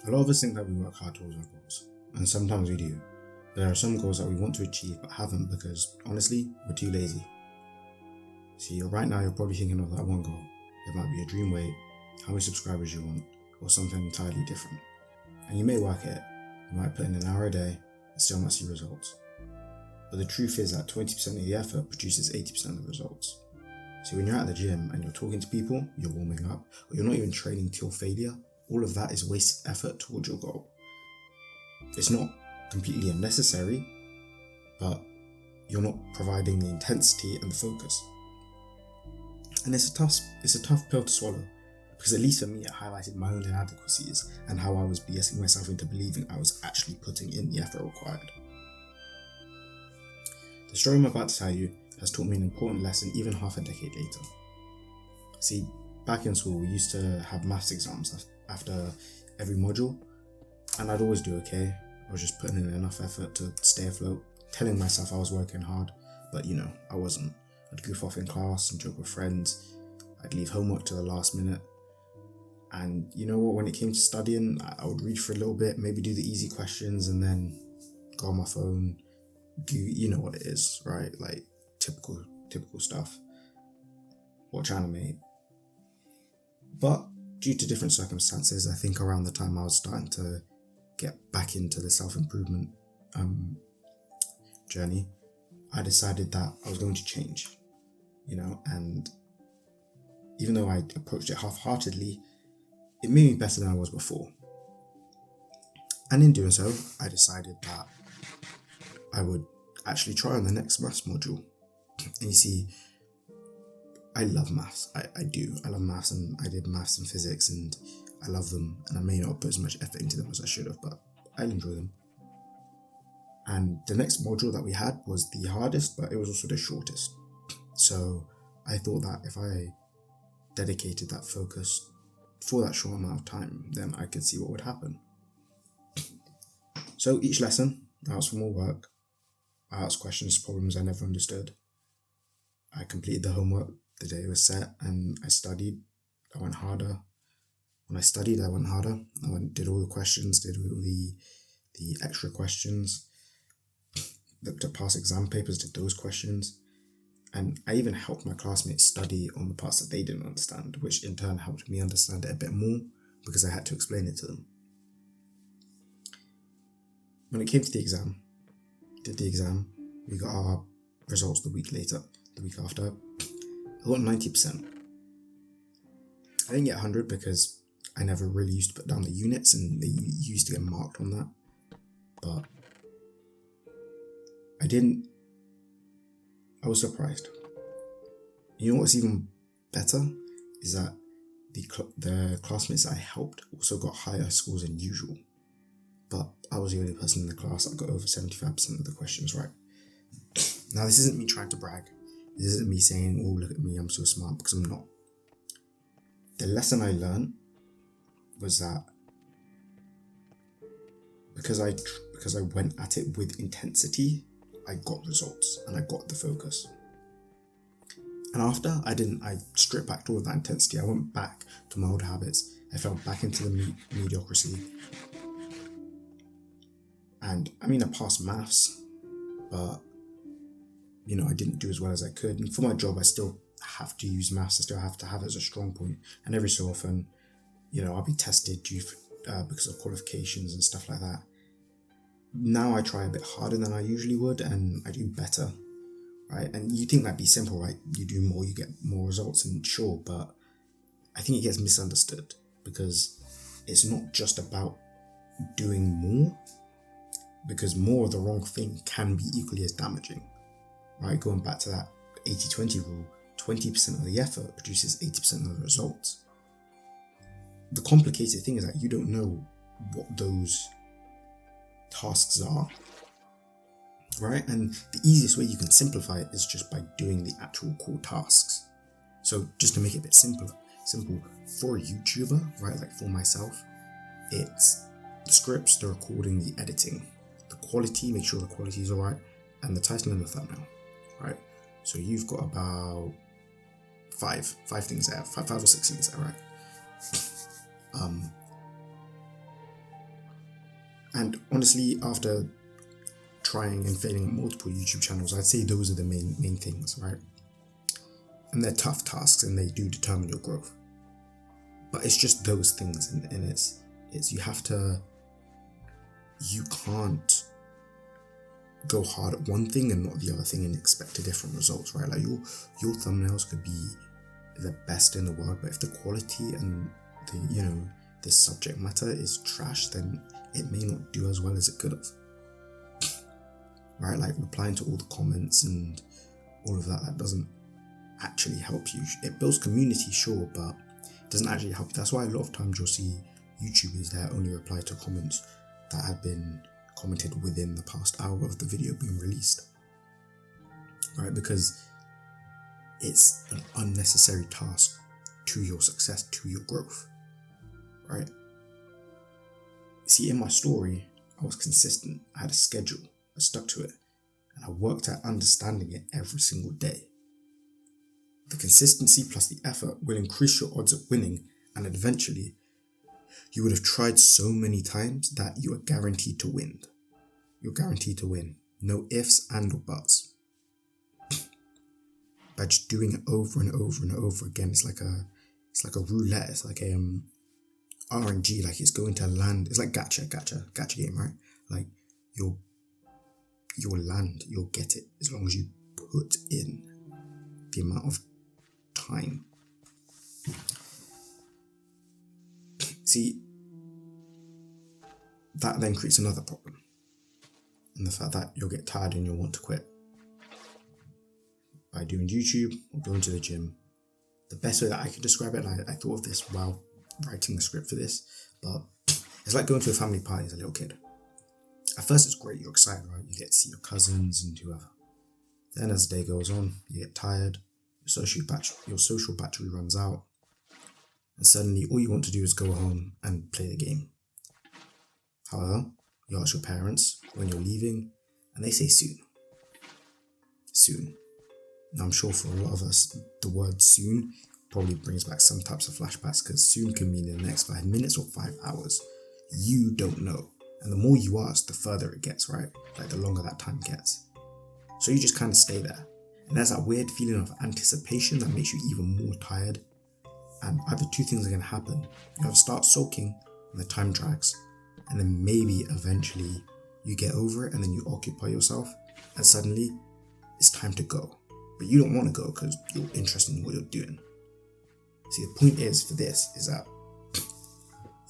A lot of us think that we work hard towards our goals, and sometimes we do. There are some goals that we want to achieve but haven't because, honestly, we're too lazy. See, right now you're probably thinking of that one goal. It might be a dream weight, how many subscribers you want, or something entirely different. And you may work it, you might put in an hour a day, and still not see results. But the truth is that 20% of the effort produces 80% of the results. So when you're at the gym and you're talking to people, you're warming up, or you're not even training till failure, all of that is wasted effort towards your goal. It's not completely unnecessary, but you're not providing the intensity and the focus. And it's a tough pill to swallow, because at least for me it highlighted my own inadequacies and how I was BSing myself into believing I was actually putting in the effort required. The story I'm about to tell you has taught me an important lesson even half a decade later. See, back in school we used to have maths exams after every module, and I'd always do okay. I was just putting in enough effort to stay afloat, telling myself I was working hard, but I wasn't. I'd goof off in class and joke with friends. I'd leave homework to the last minute. And you know what, when it came to studying, I would read for a little bit, maybe do the easy questions and then go on my phone, you know what it is, right? Like typical stuff. Watch anime. But due to different circumstances, I think around the time I was starting to get back into the self-improvement journey, I decided that I was going to change, and even though I approached it half-heartedly, it made me better than I was before. And in doing so, I decided that I would actually try on the next maths module. And you see, I love maths. I do. I love maths, and I did maths and physics, and I love them, and I may not put as much effort into them as I should have, but I enjoy them. And the next module that we had was the hardest, but it was also the shortest. So I thought that if I dedicated that focus for that short amount of time, then I could see what would happen. So each lesson, I asked for more work. I asked questions, problems I never understood. I completed the homework the day it was set, and I studied. I went harder. When I studied, I went harder. Did all the questions, did all the extra questions, looked at past exam papers, did those questions. And I even helped my classmates study on the parts that they didn't understand, which in turn helped me understand it a bit more because I had to explain it to them. When it came to the exam, did the exam, we got our results the week after. I got 90%. I didn't get 100 because I never really used to put down the units and they used to get marked on that. But I was surprised. You know what's even better is that the classmates that I helped also got higher scores than usual. But I was the only person in the class that got over 75% of the questions right. Now, this isn't me trying to brag. This isn't me saying, oh, look at me, I'm so smart, because I'm not. The lesson I learned was that because I went at it with intensity, I got results and I got the focus. And after, I stripped back all of that intensity. I went back to my old habits. I fell back into the mediocrity. And I passed maths, but I didn't do as well as I could. And for my job, I still have to use maths. I still have to have it as a strong point. And every so often, I'll be tested because of qualifications and stuff like that. Now I try a bit harder than I usually would, and I do better, right? And you think that'd be simple, right? You do more, you get more results, and sure, but I think it gets misunderstood because it's not just about doing more, because more of the wrong thing can be equally as damaging, right? Going back to that 80-20 rule, 20% of the effort produces 80% of the results. The complicated thing is that you don't know what those tasks are, right? And the easiest way you can simplify it is just by doing the actual core tasks. So just to make it a bit simple for a YouTuber, right? Like for myself, it's the scripts, the recording, the editing, the quality, make sure the quality is alright, and the title and the thumbnail, right? So you've got about five things there, five or six things there, right? And honestly, after trying and failing at multiple YouTube channels, I'd say those are the main things, right? And they're tough tasks and they do determine your growth. But it's just those things, and it's you can't go hard at one thing and not the other thing and expect a different results, right? Like your thumbnails could be the best in the world, but if the quality and the subject matter is trash, then it may not do as well as it could have. Right? Like replying to all the comments and all of that doesn't actually help you. It builds community, sure, but it doesn't actually help. That's why a lot of times you'll see YouTubers that only reply to comments that have been commented within the past hour of the video being released, right? Because it's an unnecessary task to your success, to your growth, right? See, in my story, I was consistent. I had a schedule. I stuck to it, and I worked at understanding it every single day. The consistency plus the effort will increase your odds of winning, and eventually you would have tried so many times that you are guaranteed to win. You're guaranteed to win. No ifs and or buts. By just doing it over and over and over again, it's like a roulette. It's like a RNG. Like it's going to land. It's like gacha game, right? Like you'll land. You'll get it as long as you put in the amount of time. See, that then creates another problem. And the fact that you'll get tired and you'll want to quit. By doing YouTube or going to the gym. The best way that I could describe it, and I thought of this while writing the script for this, but it's like going to a family party as a little kid. At first it's great, you're excited, right? You get to see your cousins and whoever. Then as the day goes on, you get tired, your social battery runs out, and suddenly all you want to do is go home and play the game. However, you ask your parents when you're leaving, and they say soon. Soon. Now I'm sure for a lot of us, the word soon probably brings back some types of flashbacks, because soon can mean in the next 5 minutes or 5 hours. You don't know. And the more you ask, the further it gets, right? Like the longer that time gets. So you just kind of stay there. And there's that weird feeling of anticipation that makes you even more tired. And either two things are going to happen. You either start sulking and the time drags, and then maybe eventually you get over it and then you occupy yourself, and suddenly it's time to go. But you don't want to go because you're interested in what you're doing. See, the point is for this is that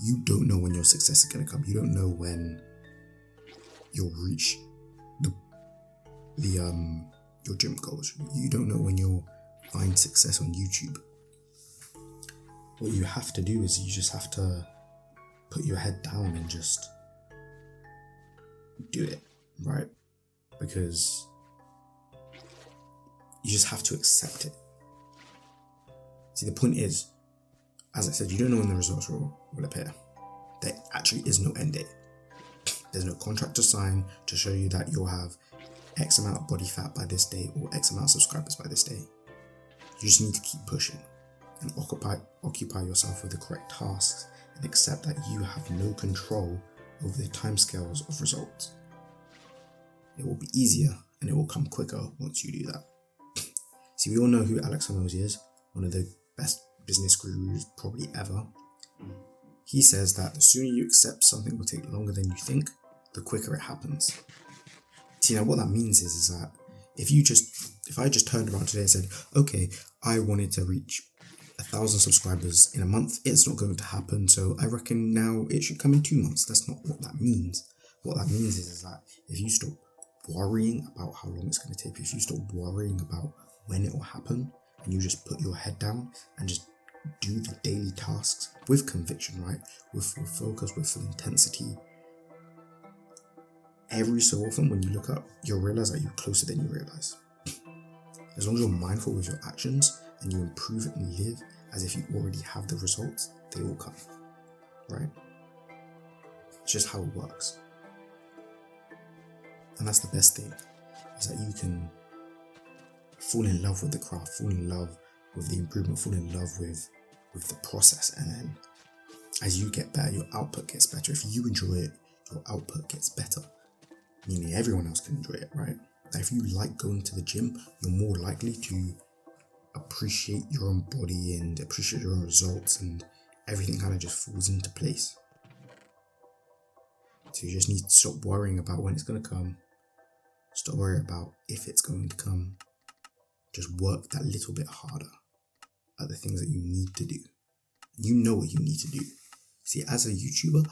you don't know when your success is going to come. You don't know when you'll reach your gym goals. You don't know when you'll find success on YouTube. What you have to do is you just have to put your head down and just do it, right? Because you just have to accept it. See, the point is, as I said, you don't know when the results will appear. There actually is no end date. There's no contract to sign to show you that you'll have X amount of body fat by this day or X amount of subscribers by this day. You just need to keep pushing and occupy yourself with the correct tasks and accept that you have no control over the timescales of results. It will be easier and it will come quicker once you do that. See, we all know who Alex Hormozi is, one of the best business gurus probably ever. He says that the sooner you accept something will take longer than you think, the quicker it happens. See, now what that means is that if I just turned around today and said, okay, I wanted to reach 1,000 subscribers in a month, it's not going to happen, so I reckon now it should come in 2 months. That's not what that means. What that means is that if you stop worrying about how long it's going to take, if you stop worrying about when it will happen, and you just put your head down and just do the daily tasks with conviction, right? With full focus, with full intensity. Every so often when you look up, you'll realize that you're closer than you realize. As long as you're mindful with your actions and you improve it and live as if you already have the results, they will come, right? It's just how it works. And that's the best thing, is that you can fall in love with the craft, fall in love with the improvement, fall in love with the process, and then as you get better, your output gets better. If you enjoy it, your output gets better, meaning everyone else can enjoy it, right? Now, if you like going to the gym, you're more likely to appreciate your own body and appreciate your own results, and everything kind of just falls into place. So you just need to stop worrying about when it's going to come. Stop worrying about if it's going to come. Just work that little bit harder at the things that you need to do. You know what you need to do. See, as a YouTuber,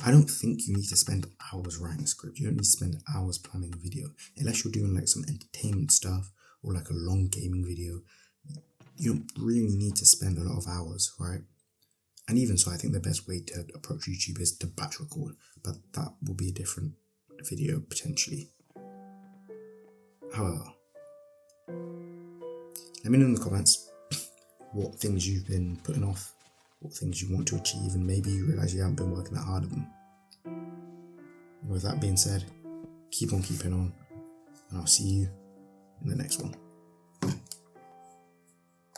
I don't think you need to spend hours writing a script. You don't need to spend hours planning a video. Unless you're doing like some entertainment stuff or like a long gaming video. You don't really need to spend a lot of hours, right? And even so, I think the best way to approach YouTube is to batch record. But that will be a different video potentially. However, let me know in the comments what things you've been putting off, what things you want to achieve, and maybe you realise you haven't been working that hard at them. And with that being said, keep on keeping on, and I'll see you in the next one.